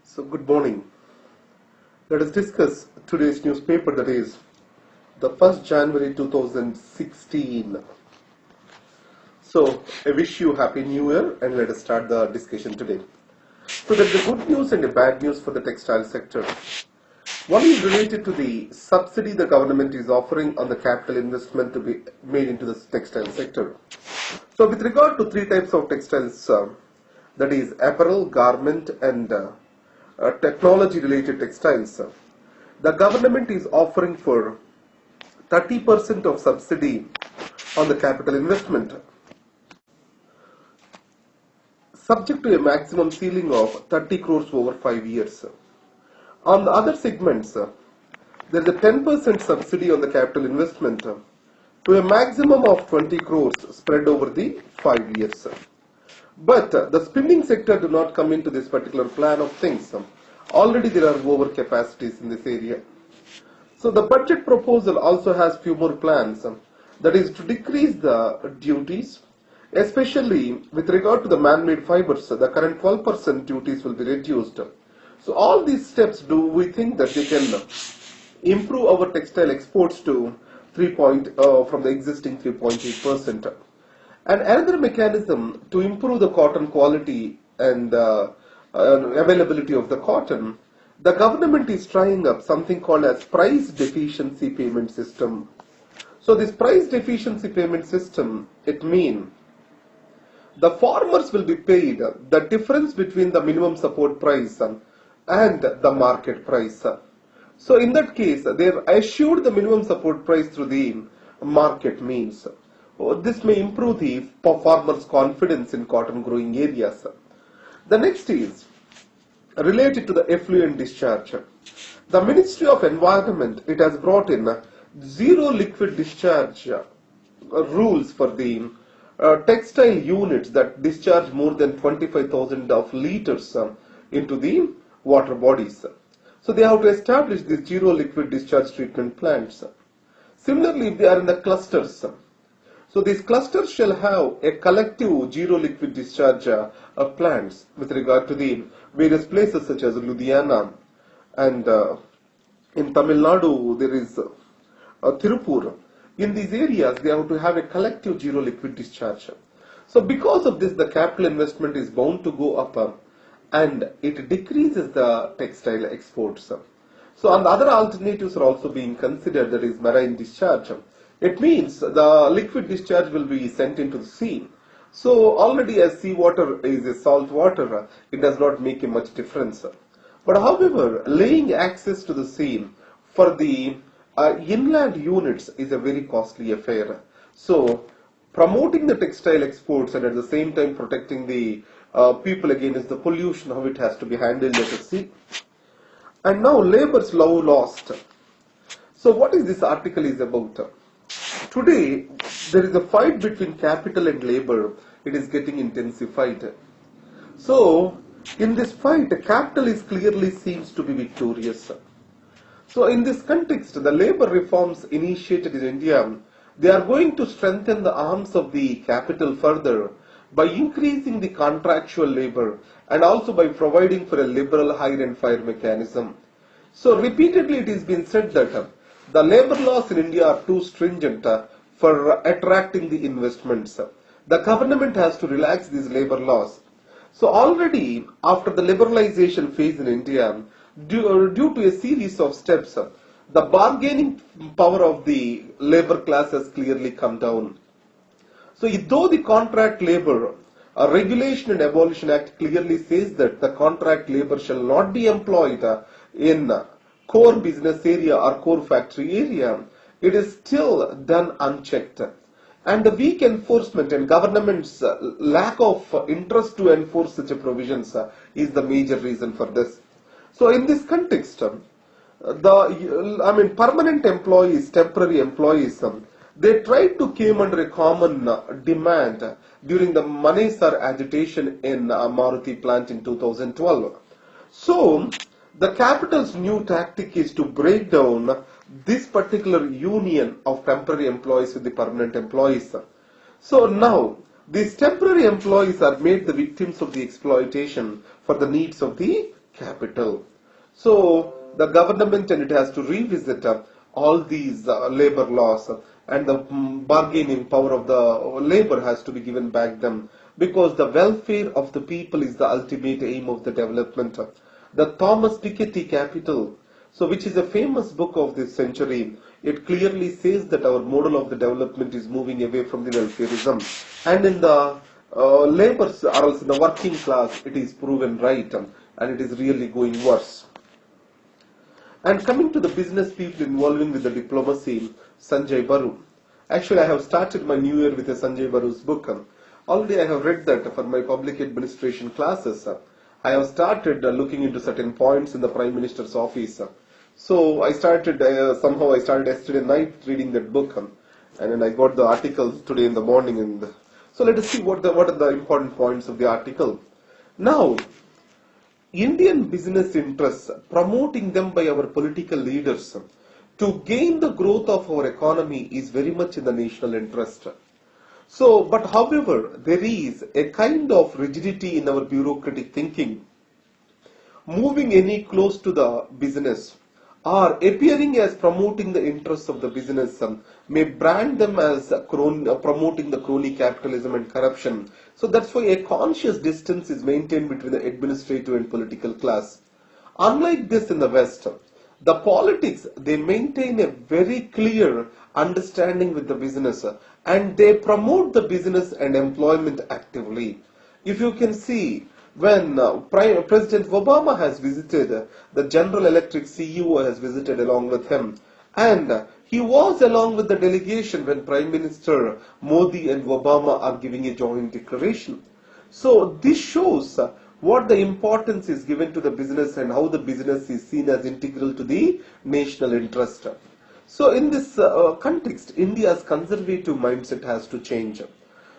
So good morning. Let us discuss today's newspaper, that is the 1st January 2016. So I wish you Happy New Year and let us start the discussion today. So there is a good news and a bad news for the textile sector. One is related to the subsidy the government is offering on the capital investment to be made into the textile sector. So with regard to three types of textiles, that is apparel, garment and technology related textiles, the government is offering for 30% of subsidy on the capital investment, subject to a maximum ceiling of 30 crores over 5 years. On the other segments, there is a 10% subsidy on the capital investment to a maximum of 20 crores spread over the 5 years. But the spinning sector do not come into this particular plan of things. Already there are over capacities in this area. So the budget proposal also has few more plans, that is to decrease the duties, especially with regard to the man-made fibers. The current 12% duties will be reduced. So all these steps, do we think that they can improve our textile exports to from the existing 3.8%. And another mechanism to improve the cotton quality and availability of the cotton, the government is trying up something called as price deficiency payment system. So this price deficiency payment system, it means the farmers will be paid the difference between the minimum support price and the market price. So in that case, they are assured the minimum support price through the market means. This may improve the farmers' confidence in cotton growing areas. The next is related to the effluent discharge. The Ministry of Environment, it has brought in zero liquid discharge rules for the textile units that discharge more than 25,000 of liters into the water bodies. So they have to establish these zero liquid discharge treatment plants. Similarly, if they are in the clusters, so these clusters shall have a collective zero liquid discharge plants with regard to the various places such as Ludhiana, and in Tamil Nadu there is Tirupur. In these areas they have to have a collective zero liquid discharge. So because of this, the capital investment is bound to go up and it decreases the textile exports. So and other alternatives are also being considered, that is marine discharge. It means the liquid discharge will be sent into the sea. So already as seawater is a salt water, it does not make a much difference. But however, laying access to the sea for the inland units is a very costly affair. So promoting the textile exports and at the same time protecting the people against the pollution, how it has to be handled, let us see. And now labor's law lost. So what is this article is about? Today, there is a fight between capital and labor. It is getting intensified. So, in this fight, the capital is clearly seems to be victorious. So, in this context, the labor reforms initiated in India, they are going to strengthen the arms of the capital further by increasing the contractual labor and also by providing for a liberal hire and fire mechanism. So, repeatedly it has been said that the labor laws in India are too stringent for attracting the investments. The government has to relax these labor laws. So already after the liberalization phase in India, due to a series of steps, the bargaining power of the labor class has clearly come down. So though the Contract Labor Regulation and Abolition Act clearly says that the contract labor shall not be employed in core business area or core factory area, it is still done unchecked. And the weak enforcement and government's lack of interest to enforce such a provisions is the major reason for this. So in this context, permanent employees, temporary employees, they tried to came under a common demand during the Manesar agitation in Maruti plant in 2012. So the capital's new tactic is to break down this particular union of temporary employees with the permanent employees. So now, these temporary employees are made the victims of the exploitation for the needs of the capital. So the government and it has to revisit all these labor laws and the bargaining power of the labor has to be given back them, because the welfare of the people is the ultimate aim of the development. The Thomas Piketty Capital, so which is a famous book of this century, it clearly says that our model of the development is moving away from the welfareism, and in the laborers or else in the working class it is proven right, and it is really going worse. And coming to the business people involving with the diplomacy, Sanjay Baru. Actually, I have started my new year with a Sanjay Baru's book. Already I have read that for my public administration classes. I have started looking into certain points in the Prime Minister's office. So I started, somehow I started yesterday night reading that book. And then I got the articles today in the morning. And so let us see what are the important points of the article. Now, Indian business interests, promoting them by our political leaders to gain the growth of our economy is very much in the national interest. So, but however, there is a kind of rigidity in our bureaucratic thinking. Moving any close to the business or appearing as promoting the interests of the business may brand them as promoting the crony capitalism and corruption. So that's why a conscious distance is maintained between the administrative and political class. Unlike this in the West, the politics, they maintain a very clear understanding with the business and they promote the business and employment actively. If you can see, when President Obama has visited, the General Electric CEO has visited along with him, and he was along with the delegation when Prime Minister Modi and Obama are giving a joint declaration. So this shows what the importance is given to the business and how the business is seen as integral to the national interest. So in this context, India's conservative mindset has to change.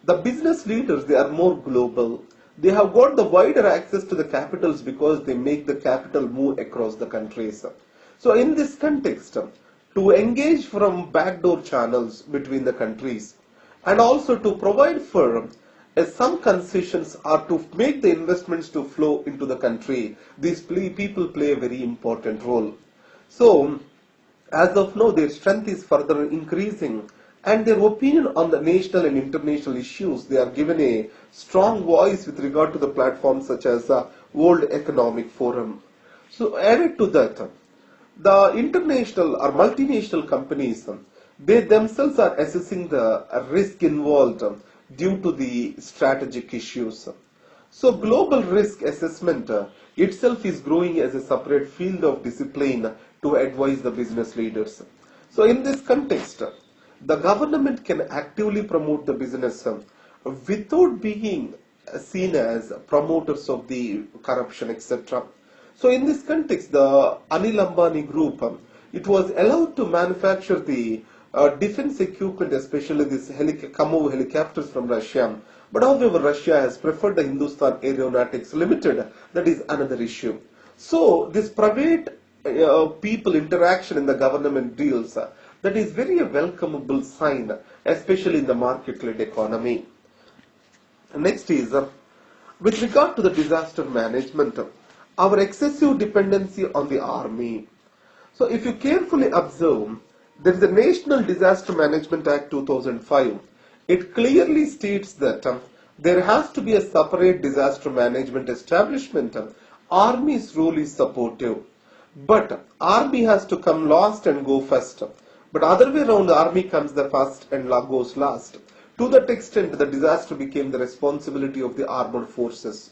The business leaders, they are more global. They have got the wider access to the capitals because they make the capital move across the countries. So in this context, to engage from backdoor channels between the countries and also to provide for some concessions or to make the investments to flow into the country, these people play a very important role. So as of now, their strength is further increasing and their opinion on the national and international issues, they are given a strong voice with regard to the platforms such as the World Economic Forum. So added to that, the international or multinational companies, they themselves are assessing the risk involved due to the strategic issues. So global risk assessment itself is growing as a separate field of discipline to advise the business leaders. So in this context, the government can actively promote the business without being seen as promoters of the corruption, etc. So in this context, the Anil Ambani group, it was allowed to manufacture the defense equipment, especially these Kamov helicopters from Russia. But however, Russia has preferred the Hindustan Aeronautics Limited. That is another issue. So this private people interaction in the government deals, that is very a welcomeable sign, especially in the market-led economy. Next is, with regard to the disaster management, our excessive dependency on the army. So if you carefully observe, there is the National Disaster Management Act 2005. It clearly states that there has to be a separate disaster management establishment. Army's role is supportive, but army has to come last and go first. But other way around, the army comes the first and goes last. To that extent, the disaster became the responsibility of the armed forces.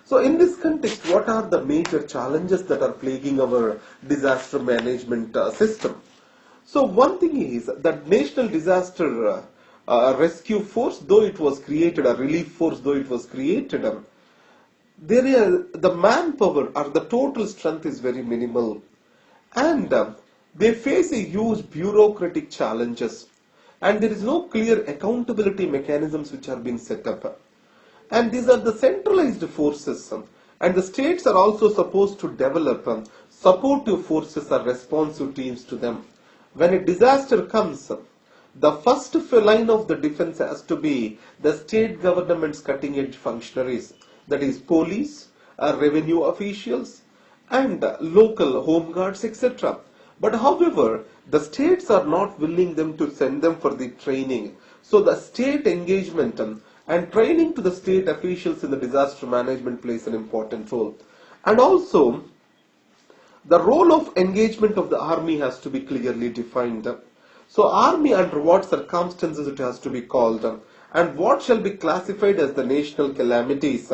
So in this context, what are the major challenges that are plaguing our disaster management system? So one thing is that National Disaster Rescue Force, though it was created, a relief force, though it was created, the manpower or the total strength is very minimal. And they face a huge bureaucratic challenges. And there is no clear accountability mechanisms which are being set up. And these are the centralized forces. And the states are also supposed to develop supportive forces or responsive teams to them. When a disaster comes, the first line of the defense has to be the state government's cutting edge functionaries. That is police, revenue officials, and local home guards, etc. But however, the states are not willing them to send them for the training. So the state engagement and training to the state officials in the disaster management plays an important role. And also, the role of engagement of the army has to be clearly defined. So army under what circumstances it has to be called, and what shall be classified as the national calamities,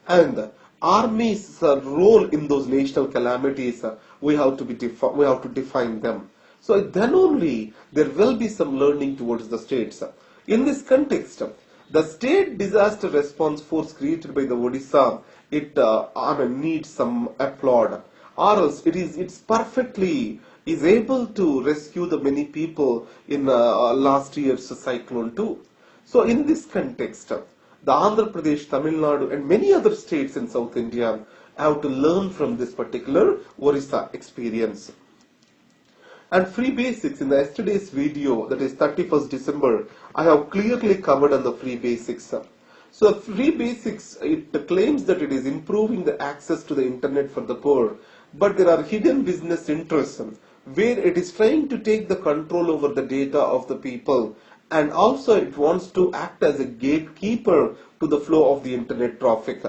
and army's role in those national calamities, we have to define them. So then only there will be some learning towards the states. In this context, the state disaster response force created by the Odisha, it needs some applaud, or else it's perfectly is able to rescue the many people in last year's cyclone too. So in this context, the Andhra Pradesh, Tamil Nadu and many other states in South India have to learn from this particular Orissa experience. And free basics, in the yesterday's video, that is 31st December, I have clearly covered on the free basics. So free basics, it claims that it is improving the access to the internet for the poor, but there are hidden business interests where it is trying to take the control over the data of the people, and also it wants to act as a gatekeeper to the flow of the internet traffic.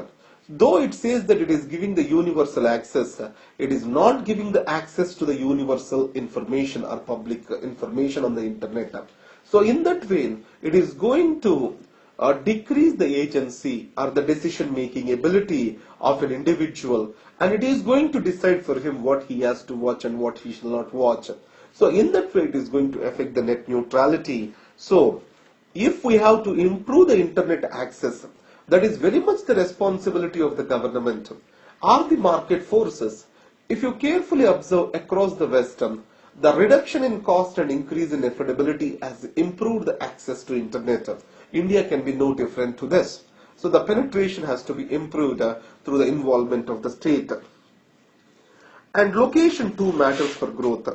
Though it says that it is giving the universal access, it is not giving the access to the universal information or public information on the internet. So in that way, it is going to decrease the agency or the decision making ability of an individual, and it is going to decide for him what he has to watch and what he shall not watch. So in that way, it is going to affect the net neutrality. So if we have to improve the internet access, that is very much the responsibility of the government or the market forces. If you carefully observe across the West, the reduction in cost and increase in affordability has improved the access to internet. India can be no different to this. So the penetration has to be improved through the involvement of the state. And location too matters for growth.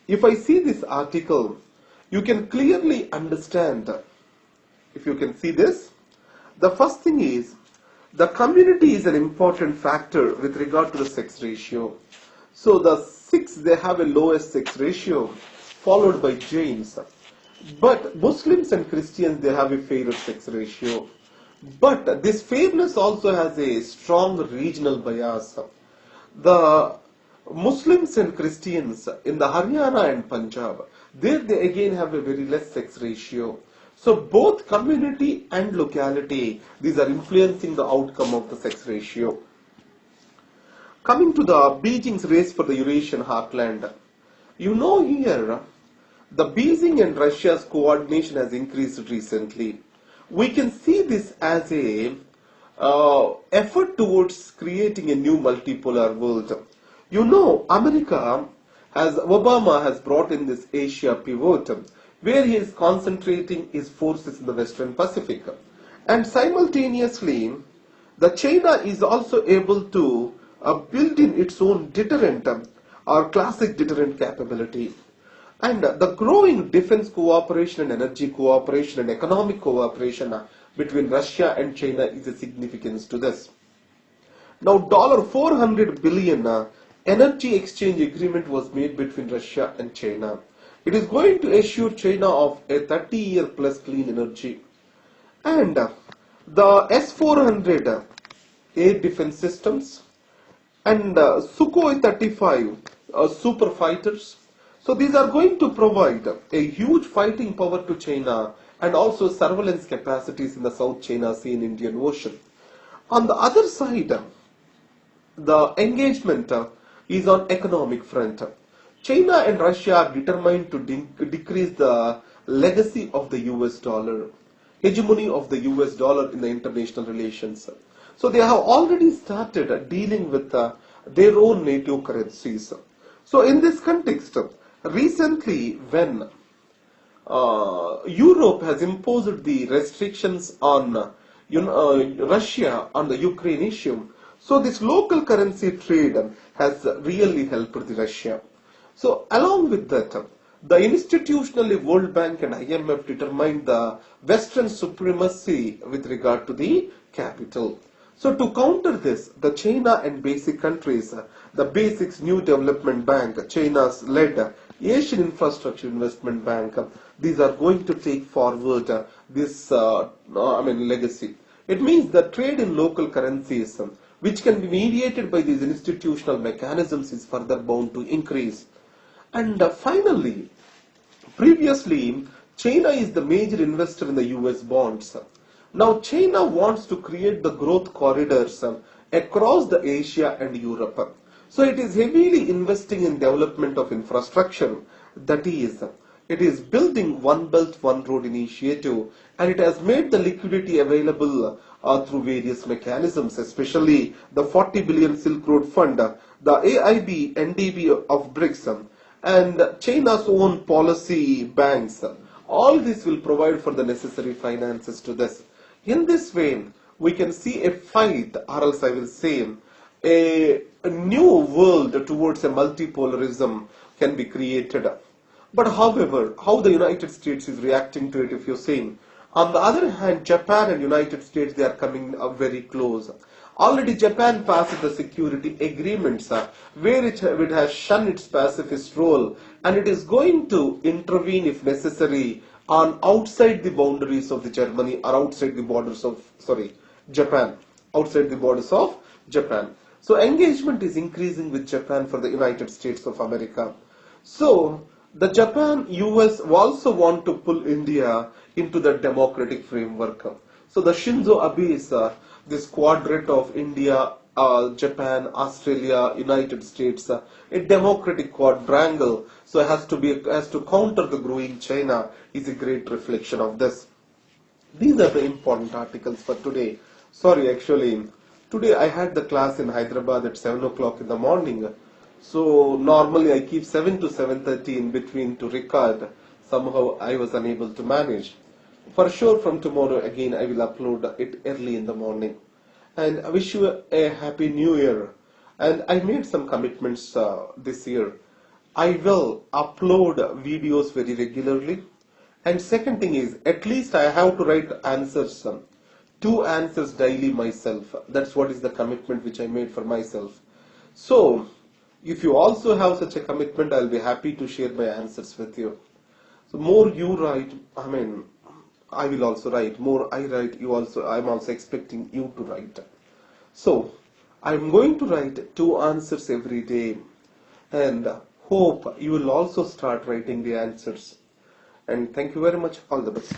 If I see this article, you can clearly understand, if you can see this, the first thing is, the community is an important factor with regard to the sex ratio. So the Sikhs, they have a lowest sex ratio, followed by Jains. But Muslims and Christians, they have a fairer sex ratio. But this fairness also has a strong regional bias. The Muslims and Christians in the Haryana and Punjab, there they again have a very less sex ratio. So both community and locality, these are influencing the outcome of the sex ratio. Coming to the Beijing's race for the Eurasian heartland, you know here, the Beijing and Russia's coordination has increased recently. We can see this as a effort towards creating a new multipolar world. You know, Obama has brought in this Asia pivot, where he is concentrating his forces in the Western Pacific. And simultaneously, the China is also able to build in its own deterrent or classic deterrent capability. And the growing defense cooperation and energy cooperation and economic cooperation between Russia and China is a significance to this. Now, $400 billion energy exchange agreement was made between Russia and China. It is going to assure China of a 30-year plus clean energy. And the S-400 air defense systems and Sukhoi 35 super fighters. So these are going to provide a huge fighting power to China and also surveillance capacities in the South China Sea and Indian Ocean. On the other side, the engagement is on economic front. China and Russia are determined to decrease the legacy of the US dollar, hegemony of the US dollar in the international relations. So they have already started dealing with their own native currencies. So in this context, recently when Europe has imposed the restrictions on Russia on the Ukraine issue, so this local currency trade has really helped the Russia. So along with that, the institutionally World Bank and IMF determined the Western supremacy with regard to the capital. So to counter this, the China and basic countries, the BASIC's new development bank, China's led Asian Infrastructure Investment Bank, these are going to take forward this legacy. It means that trade in local currencies, which can be mediated by these institutional mechanisms, is further bound to increase. And finally, previously, China is the major investor in the US bonds. Now, China wants to create the growth corridors across the Asia and Europe. So, it is heavily investing in development of infrastructure. That is, it is building One Belt, One Road initiative, and it has made the liquidity available through various mechanisms, especially the 40 billion Silk Road Fund, the AIB, NDB of BRICS, and China's own policy banks. All this will provide for the necessary finances to this. In this way, we can see a fight, or else I will say, a new world towards a multipolarism can be created. But however, how the United States is reacting to it, if you're saying, on the other hand, Japan and United States, they are coming very close. Already Japan passed the security agreements where it has shunned its pacifist role, and it is going to intervene if necessary on outside the boundaries of the Germany, or outside the borders of, Japan, outside the borders of Japan. So engagement is increasing with Japan for the United States of America. So the Japan, US also want to pull India into the democratic framework. So the Shinzo Abe's this quadrant of India, Japan, Australia, United States, a democratic quadrangle, so it has to counter the growing China, is a great reflection of this. These are the important articles for today. Sorry, actually, today I had the class in Hyderabad at 7 o'clock in the morning. So normally I keep 7 to 7:30 in between to record. Somehow I was unable to manage. For sure from tomorrow again I will upload it early in the morning. And I wish you a happy new year. And I made some commitments this year. I will upload videos very regularly. And second thing is, at least I have to write answers, 2 answers daily myself. That's what is the commitment which I made for myself. So, if you also have such a commitment, I'll be happy to share my answers with you. So more you write, I will also write. More I write, I'm also expecting you to write. So, I'm going to write 2 answers every day, and hope you will also start writing the answers. And thank you very much. All the best.